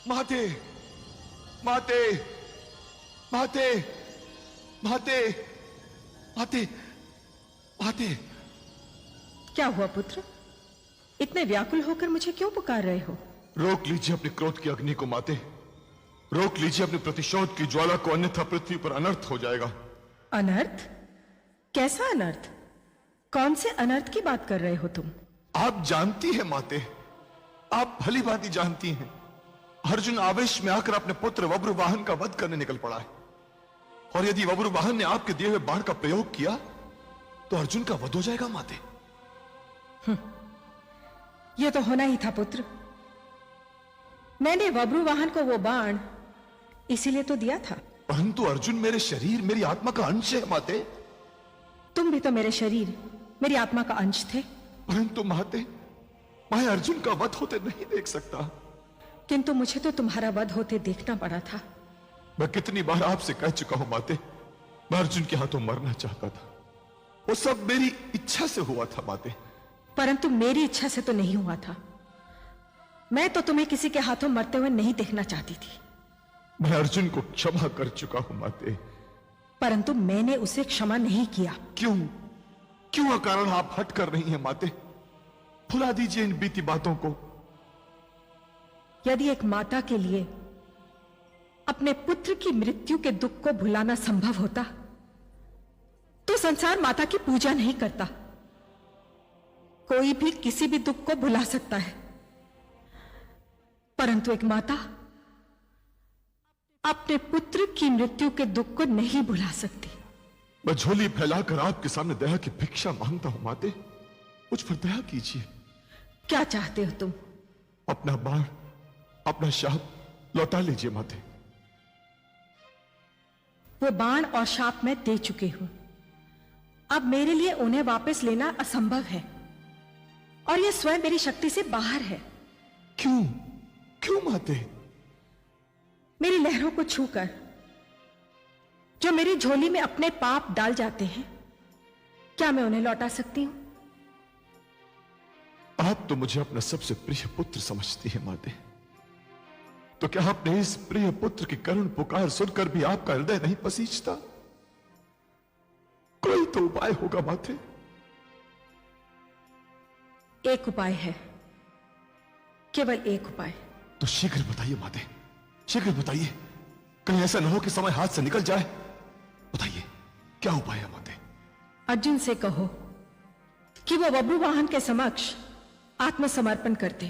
माते, माते, माते, माते, माते, माते। क्या हुआ पुत्र? इतने व्याकुल होकर मुझे क्यों पुकार रहे हो? रोक लीजिए अपने क्रोध की अग्नि को माते, रोक लीजिए अपने प्रतिशोध की ज्वाला को, अन्यथा पृथ्वी पर अनर्थ हो जाएगा। अनर्थ? कैसा अनर्थ? कौन से अनर्थ की बात कर रहे हो तुम? आप जानती हैं माते, आप भली भांति जानती हैं, अर्जुन आवेश में आकर अपने पुत्र वज्रवाहन का वध करने निकल पड़ा है, और यदि वज्रवाहन ने आपके दिए हुए बाण का प्रयोग किया तो अर्जुन का वध हो जाएगा माते। यह तो होना ही था पुत्र। मैंने वज्रवाहन को वो बाण इसीलिए तो दिया था। परंतु अर्जुन मेरे शरीर, मेरी आत्मा का अंश है माते। तुम भी तो मेरे शरीर, मेरी आत्मा का अंश थे। परंतु माते, मैं अर्जुन का वध होते नहीं देख सकता। किंतु मुझे तो तुम्हारा वध होते देखना पड़ा था। मैं कितनी बार आपसे कह चुका हूं माते, मैं अर्जुन के हाथों मरना चाहता था। वो सब मेरी इच्छा से हुआ था माते। परंतु मेरी इच्छा से तो नहीं हुआ था। मैं तो तुम्हें किसी के हाथों मरते हुए नहीं देखना चाहती थी। मैं अर्जुन को क्षमा कर चुका हूं माते। परंतु मैंने उसे क्षमा नहीं किया। क्यों? क्यों अकारण आप हट कर रही हैं माते? भुला दीजिए इन बीती बातों को। यदि एक माता के लिए अपने पुत्र की मृत्यु के दुख को भुलाना संभव होता तो संसार माता की पूजा नहीं करता। कोई भी किसी भी दुख को भुला सकता है, परंतु एक माता अपने पुत्र की मृत्यु के दुख को नहीं भुला सकती। मैं झोली फैलाकर आपके सामने दया की भिक्षा मांगता हूं माते, मुझ पर दया कीजिए। क्या चाहते हो तुम? अपना बाण, अपना शाप लौटा लीजिए माते। वो बाण और शाप मैं दे चुकी हूं। अब मेरे लिए उन्हें वापस लेना असंभव है, और यह स्वयं मेरी शक्ति से बाहर है। क्यों? क्यों माते? मेरी लहरों को छूकर जो मेरी झोली में अपने पाप डाल जाते हैं, क्या मैं उन्हें लौटा सकती हूं? आप तो मुझे अपना सबसे प्रिय पुत्र समझती है माते, तो क्या अपने इस प्रिय पुत्र की करुण पुकार सुनकर भी आपका हृदय नहीं पसीजता? कोई तो उपाय होगा माते। एक उपाय है, केवल एक उपाय। तो शीघ्र बताइए माते, शीघ्र बताइए, कहीं ऐसा न हो कि समय हाथ से निकल जाए। बताइए क्या उपाय है माते? अर्जुन से कहो कि वो वज्रवाहन के समक्ष आत्मसमर्पण कर दे।